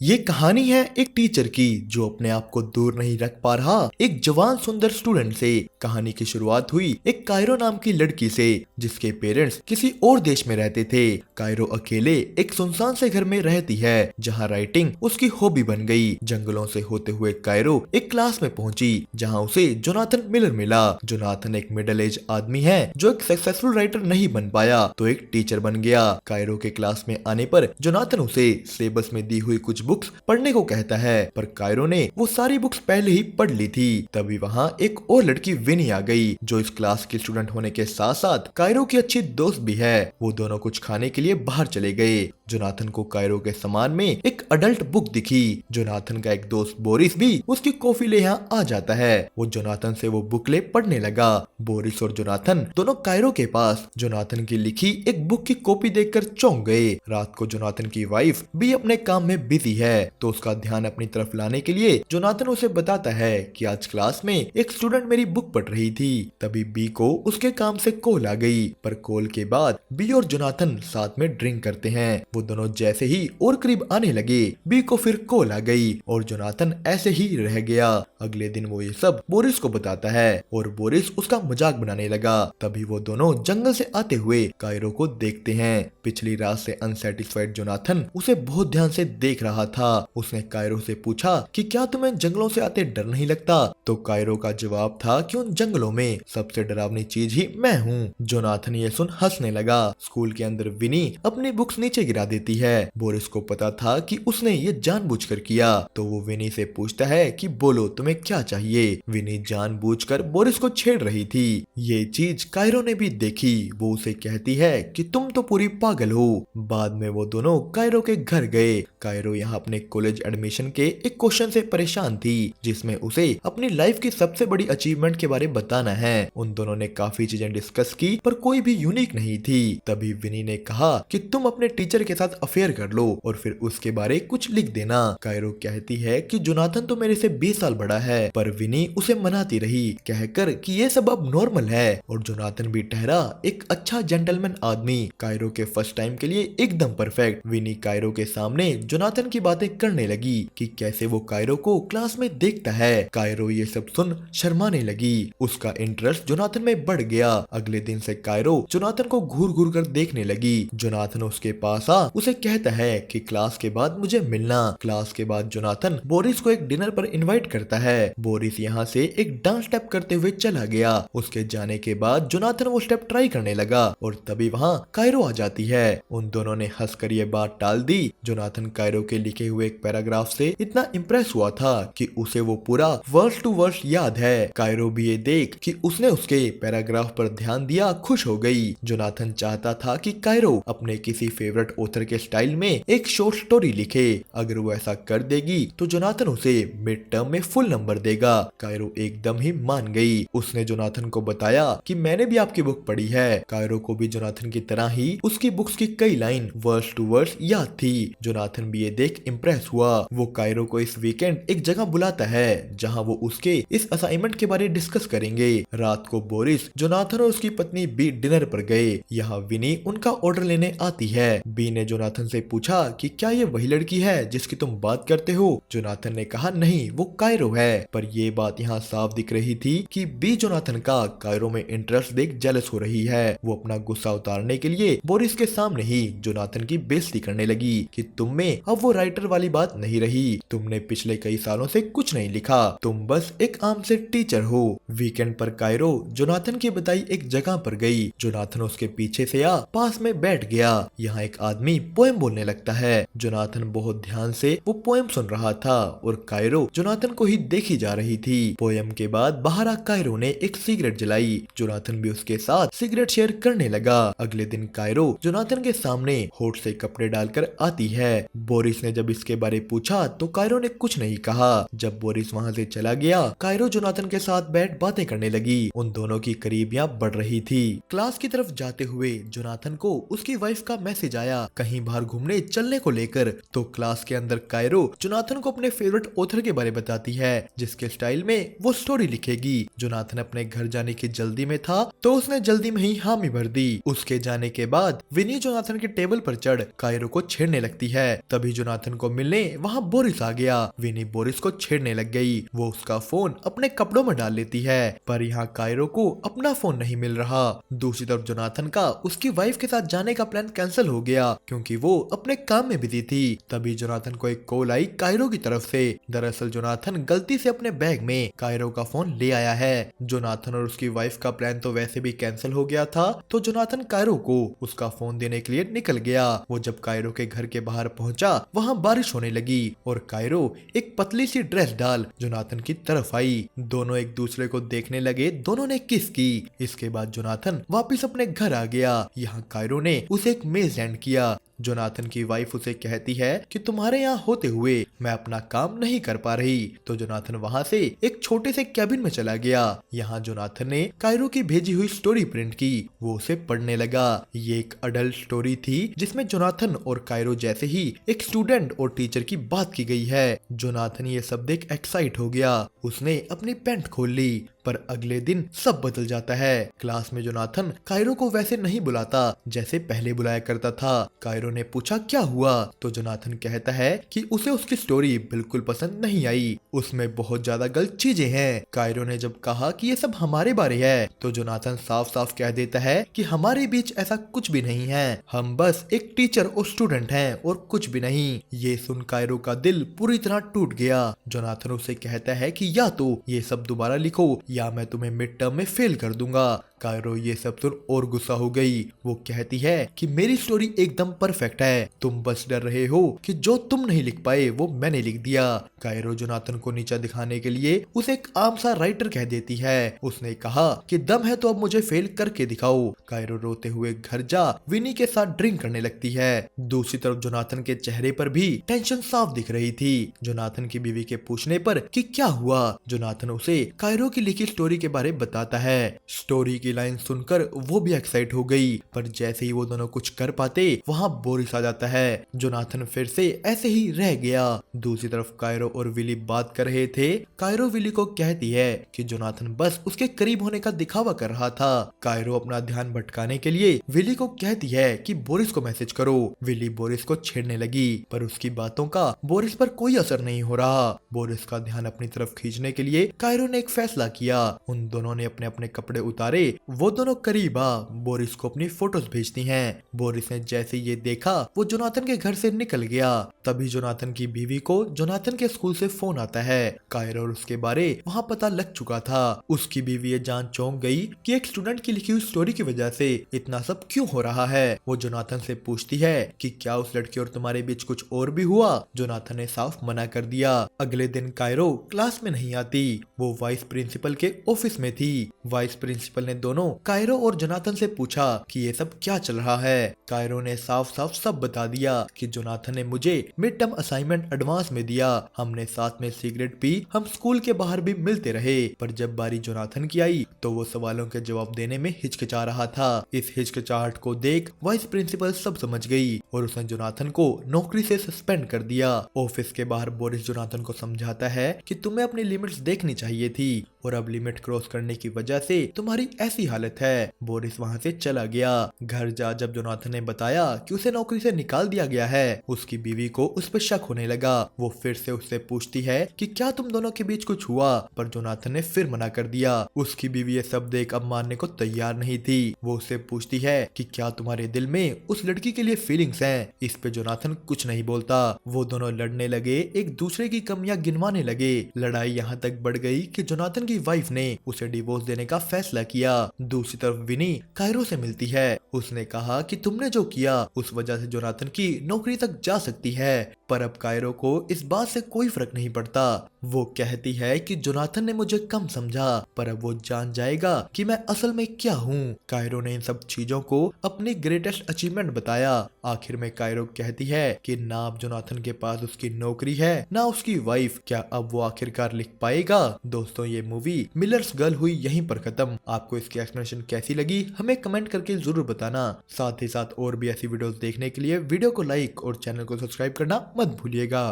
ये कहानी है एक टीचर की जो अपने आप को दूर नहीं रख पा रहा एक जवान सुंदर स्टूडेंट से। कहानी की शुरुआत हुई एक कायरो नाम की लड़की से जिसके पेरेंट्स किसी और देश में रहते थे। कायरो अकेले एक सुनसान से घर में रहती है जहाँ राइटिंग उसकी हॉबी बन गई। जंगलों से होते हुए कायरो एक क्लास में पहुंची जहाँ उसे जोनाथन मिलर मिला। जोनाथन एक मिडिल एज आदमी है जो एक सक्सेसफुल राइटर नहीं बन पाया तो एक टीचर बन गया। कायरो के क्लास में आने पर जोनाथन उसे सिलेबस में दी हुई कुछ बुक्स पढ़ने को कहता है पर कायरो ने वो सारी बुक्स पहले ही पढ़ ली थी। तभी वहाँ एक और लड़की विनी आ गई जो इस क्लास की स्टूडेंट होने के साथ साथ कायरो की अच्छी दोस्त भी है। वो दोनों कुछ खाने के लिए बाहर चले गए। जोनाथन को कायरो के सामान में एक अडल्ट बुक दिखी। जोनाथन का एक दोस्त बोरिस भी उसकी कॉफी ले यहाँ आ जाता है। वो जोनाथन से वो बुक ले पढ़ने लगा। बोरिस और जोनाथन दोनों कायरो के पास जोनाथन की लिखी एक बुक की कॉपी देखकर चौंक गए। रात को जोनाथन की वाइफ भी अपने काम में बिजी है तो उसका ध्यान अपनी तरफ लाने के लिए जोनाथन उसे बताता है कि आज क्लास में एक स्टूडेंट मेरी बुक पढ़ रही थी। तभी बी को उसके काम से कॉल आ गई पर कॉल के बाद बी और जोनाथन साथ में ड्रिंक करते हैं। वो दोनों जैसे ही और करीब आने लगे बी को फिर कॉल आ गई और जोनाथन ऐसे ही रह गया। अगले दिन वो ये सब बोरिस को बताता है और बोरिस उसका मजाक बनाने लगा। तभी वो दोनों जंगल से आते हुए कायरो को देखते हैं। पिछली रात से अनसेटिस्फाइड जोनाथन उसे बहुत ध्यान से देख रहा था। उसने कायरो से पूछा कि क्या तुम्हें जंगलों से आते डर नहीं लगता, तो कायरो का जवाब था कि उन जंगलों में सबसे डरावनी चीज ही मैं हूँ। जोनाथन ये सुन हंसने लगा। स्कूल के अंदर विनी अपनी बुक्स नीचे गिरा देती है। बोरिस को पता था कि उसने ये जानबूझकर किया तो वो विनी से पूछता है कि बोलो तुम्हें क्या चाहिए। विनी जानबूझकर बोरिस को छेड़ रही थी। ये चीज कायरो ने भी देखी। वो उसे कहती है कि तुम तो पूरी पागल हो। बाद में वो दोनों कायरो के घर गए। कायरो यहाँ अपने कॉलेज एडमिशन के एक क्वेश्चन से परेशान थी जिसमें उसे अपनी लाइफ की सबसे बड़ी अचीवमेंट के बारे में बताना है। उन दोनों ने काफी चीजें डिस्कस की पर कोई भी यूनिक नहीं थी। तभी विनी ने कहा कि तुम अपने टीचर के साथ अफेयर कर लो और फिर उसके बारे कुछ लिख देना। कायरो कहती है कि जोनाथन तो मेरे से 20 साल बड़ा है पर विनी उसे मनाती रही कहकर कि ये सब अब नॉर्मल है और जोनाथन भी ठहरा एक अच्छा जेंटलमैन आदमी। कायरो के फर्स्ट टाइम के लिए एकदम परफेक्ट। विनी कायरो के सामने जोनाथन की बातें करने लगी कि कैसे वो कायरो को क्लास में देखता है। कायरो ये सब सुन शर्माने लगी। उसका इंटरेस्ट जोनाथन में बढ़ गया। अगले दिन से कायरो जोनाथन को घूर घूर कर देखने लगी। जोनाथन उसके पास आ उसे कहता है कि क्लास के बाद मुझे मिलना। क्लास के बाद जोनाथन बोरिस को एक डिनर पर इनवाइट करता है। बोरिस यहाँ से एक डांस स्टेप करते हुए चला गया। उसके जाने के बाद जोनाथन वो स्टेप ट्राई करने लगा और तभी वहाँ कायरो आ जाती है। उन दोनों ने हंसकर ये बात टाल दी। जोनाथन कायरो के लिखे हुए एक पैराग्राफ से इतना इम्प्रेस हुआ था कि उसे वो पूरा वर्ड टू वर्ड याद है। कायरो भी ये देख कि उसने उसके पैराग्राफ पर ध्यान दिया खुश हो गई। जोनाथन चाहता था कि कायरो अपने किसी फेवरेट ऑथर के स्टाइल में एक शॉर्ट स्टोरी लिखे। अगर वो ऐसा कर देगी तो जोनाथन उसे मिड टर्म में फुल नंबर देगा। कायरो एकदम ही मान गई। उसने जोनाथन को बताया कि मैंने भी आपकी बुक पढ़ी है। कायरो को भी जोनाथन की तरह ही उसकी बुक्स की कई लाइन वर्ड्स टू वर्ड्स याद थी। जोनाथन भी ये देख इम्प्रेस हुआ। वो कायरो को इस वीकेंड एक जगह बुलाता है जहां वो उसके इस असाइनमेंट के बारे डिस्कस करेंगे। रात को बोरिस जोनाथन और उसकी पत्नी बी डिनर पर गए। यहाँ विनी उनका ऑर्डर लेने आती है। बी ने जोनाथन से पूछा कि क्या ये वही लड़की है जिसकी तुम बात करते हो। जोनाथन ने कहा नहीं वो कायरो है पर ये बात यहाँ साफ दिख रही थी कि बी जोनाथन का कायरो में इंटरेस्ट देख जेलस हो रही है। वो अपना गुस्सा उतारने के लिए बोरिस के सामने ही जोनाथन की बेइज्जती करने लगी कि तुम में अब वो राइटर वाली बात नहीं रही। तुमने पिछले कई सालों से कुछ नहीं लिखा। तुम बस एक आम से टीचर हो। वीकेंड पर कायरो जोनाथन की बताई एक जगह पर गई। जोनाथन उसके पीछे से आ पास में बैठ गया। यहाँ एक आदमी पोएम बोलने लगता है। जोनाथन बहुत ध्यान से वो पोएम सुन रहा था और कायरो जोनाथन को ही देखी जा रही थी। पोएम के बाद बाहर आ कायरो ने एक सिगरेट जलाई। जोनाथन भी उसके साथ सिगरेट शेयर करने लगा। अगले दिन कायरो जोनाथन के सामने होठ से कपड़े डालकर आती है। बोरिस ने जब इसके बारे पूछा तो कायरो ने कुछ नहीं कहा। जब बोरिस वहाँ से चला गया कायरो जोनाथन के साथ बैठ बातें करने लगी। उन दोनों की करीबियां बढ़ रही थी। क्लास की तरफ जाते हुए जोनाथन को उसकी वाइफ का मैसेज आया। कहीं बाहर घूमने चलने को लेकर। तो क्लास के अंदर कायरो जोनाथन को अपने फेवरेट ऑथर के बारे में बताती है, जिसके स्टाइल में वो स्टोरी लिखेगी। जोनाथन अपने घर जाने की जल्दी में था तो उसने जल्दी में ही हामी भर दी। उसके जाने के बाद विनी जोनाथन के टेबल पर चढ़ कायरो को छेड़ने लगती है। तभी जोनाथन को मिलने वहाँ बोरिस आ गया। विनी बोरिस को छेड़ने लग गई। वो उसका फोन अपने कपड़ों में डाल लेती है, पर यहाँ कायरो को अपना फोन नहीं मिल रहा। दूसरी तरफ जोनाथन का उसकी वाइफ के साथ जाने का प्लान कैंसिल हो गया क्योंकि वो अपने काम में बिजी थी। तभी जोनाथन को एक कॉल आई कायरो की तरफ से। दरअसल जोनाथन गलती से अपने बैग में कायरो का फोन ले आया है। जोनाथन और उसकी वाइफ का प्लान तो वैसे भी कैंसिल हो गया था, तो जोनाथन कायरो को उसका फोन देने के लिए निकल गया। वो जब कायरो के घर के बाहर पहुंचा, वहाँ बारिश होने लगी और कायरो एक पतली सी ड्रेस डाल जोनाथन की तरफ आई। दोनों एक दूसरे को देखने लगे। दोनों ने किस की। इसके बाद जोनाथन वापिस अपने घर आ गया। यहाँ कायरो ने उसे एक मेज हैंड किया। जोनाथन की वाइफ उसे कहती है कि तुम्हारे यहाँ होते हुए मैं अपना काम नहीं कर पा रही। तो जोनाथन वहाँ से एक छोटे से कैबिन में चला गया। यहाँ जोनाथन ने कायरो की भेजी हुई स्टोरी प्रिंट की। वो उसे पढ़ने लगा। ये एक अडल्ट स्टोरी थी जिसमें जोनाथन और कायरो जैसे ही एक स्टूडेंट और टीचर की बात की गई है। जोनाथन ये सब देख एक्साइट हो गया। उसने अपनी पैंट खोल ली, पर अगले दिन सब बदल जाता है। क्लास में जोनाथन कायरो को वैसे नहीं बुलाता जैसे पहले बुलाया करता था। कायरो ने पूछा क्या हुआ, तो जोनाथन कहता है कि उसे उसकी स्टोरी बिल्कुल पसंद नहीं आई, उसमें बहुत ज्यादा गलत चीजें हैं। कायरो ने जब कहा कि ये सब हमारे बारे है, तो जोनाथन साफ साफ कह देता है कि हमारे बीच ऐसा कुछ भी नहीं है, हम बस एक टीचर और स्टूडेंट हैं और कुछ भी नहीं। ये सुन कायरो का दिल पूरी तरह टूट गया। जोनाथन उसे कहता है कि या तो ये सब दोबारा लिखो या मैं तुम्हें मिड टर्म में फेल कर दूंगा। कायरो ये सब सुन और गुस्सा हो गई। वो कहती है कि मेरी स्टोरी एकदम परफेक्ट है, तुम बस डर रहे हो कि जो तुम नहीं लिख पाए वो मैंने लिख दिया। कायरो जोनाथन को नीचा दिखाने के लिए उसे एक आम सा राइटर कह देती है। उसने कहा कि दम है तो अब मुझे फेल करके दिखाओ। कायरो रोते हुए घर जा विनी के साथ ड्रिंक करने लगती है। दूसरी तरफ जोनाथन के चेहरे पर भी टेंशन साफ दिख रही थी। जोनाथन की बीवी के पूछने पर कि क्या हुआ, जोनाथन उसे कायरो की लिखी स्टोरी के बारे में बताता है। स्टोरी की लाइन सुनकर वो भी एक्साइट हो गई, पर जैसे ही वो दोनों कुछ कर पाते वहाँ बोरिस आ जाता है। जोनाथन फिर से ऐसे ही रह गया। दूसरी तरफ कायरो और विली बात कर रहे थे। कायरो विली को कहती है कि जोनाथन बस उसके करीब होने का दिखावा कर रहा था। कायरो अपना ध्यान भटकाने के लिए विली को कहती है कि बोरिस को मैसेज करो। विली बोरिस को छेड़ने लगी, पर उसकी बातों का बोरिस पर कोई असर नहीं हो रहा। बोरिस का ध्यान अपनी तरफ खींचने के लिए कायरो ने एक फैसला किया। उन दोनों ने अपने अपने कपड़े उतारे। वो दोनों करीब आ बोरिस को अपनी फोटोज भेजती हैं। बोरिस ने जैसे ये देखा वो जोनाथन के घर से निकल गया। तभी जोनाथन की बीवी को जोनाथन के स्कूल से फोन आता है। कायरो और उसके बारे वहाँ पता लग चुका था। उसकी बीवी ये जान चौंक गई कि एक स्टूडेंट की लिखी हुई स्टोरी की वजह से इतना सब क्यों हो रहा है। वो जोनाथन से पूछती है कि क्या उस लड़की और तुम्हारे बीच कुछ और भी हुआ। जोनाथन ने साफ मना कर दिया। अगले दिन कायरो क्लास में नहीं आती। वो वाइस प्रिंसिपल के ऑफिस में थी। वाइस प्रिंसिपल ने दोनों कायरो और जोनाथन से पूछा कि ये सब क्या चल रहा है। कायरो ने साफ साफ सब बता दिया कि जोनाथन ने मुझे मिड टर्म असाइनमेंट एडवांस में दिया, हमने साथ में सिगरेट पी, हम स्कूल के बाहर भी मिलते रहे, पर जब बारी जोनाथन की आई तो वो सवालों के जवाब देने में हिचकिचा रहा था। इस हिचकिचाहट को देख वाइस प्रिंसिपल सब समझ गई और उसने जोनाथन को नौकरी से सस्पेंड कर दिया। ऑफिस के बाहर बोरिस जोनाथन को समझाता है कि तुम्हें अपनी लिमिट्स देखनी चाहिए थी और अब लिमिट क्रॉस करने की वजह से तुम्हारी ऐसी हालत है। बोरिस वहाँ से चला गया। घर जा जब जोनाथन ने बताया कि उसे नौकरी से निकाल दिया गया है, उसकी बीवी को उस पर शक होने लगा। वो फिर से उससे पूछती है कि क्या तुम दोनों के बीच कुछ हुआ, पर जोनाथन ने फिर मना कर दिया। उसकी बीवी ये सब देख अब मानने को तैयार नहीं थी। वो उससे पूछती है कि क्या तुम्हारे दिल में उस लड़की के लिए फीलिंग्स हैं। इस पे जोनाथन कुछ नहीं बोलता। वो दोनों लड़ने लगे, एक दूसरे की कमियां गिनवाने लगे। लड़ाई यहाँ तक बढ़ गई कि जोनाथन की वाइफ ने उसे डिवोर्स देने का फैसला किया। दूसरी तरफ विनी कायरो से मिलती है। उसने कहा कि तुमने जो किया उस वजह से जोनाथन की नौकरी तक जा सकती है, पर अब कायरो को इस बात से कोई फर्क नहीं पड़ता। वो कहती है कि जोनाथन ने मुझे कम समझा, पर अब वो जान जाएगा कि मैं असल में क्या हूँ। कायरो ने इन सब चीजों को अपनी ग्रेटेस्ट अचीवमेंट बताया। आखिर में कायरो कहती है कि ना अब जोनाथन के पास उसकी नौकरी है ना उसकी वाइफ। क्या अब वो आखिरकार लिख पाएगा? दोस्तों, ये मूवी मिलर्स गर्ल हुई यहीं पर खत्म। आपको इसकी एक्सप्लेनेशन कैसी लगी हमें कमेंट करके जरूर बताना। साथ ही साथ और भी ऐसी वीडियोस देखने के लिए वीडियो को लाइक और चैनल को सब्सक्राइब करना मत भूलिएगा।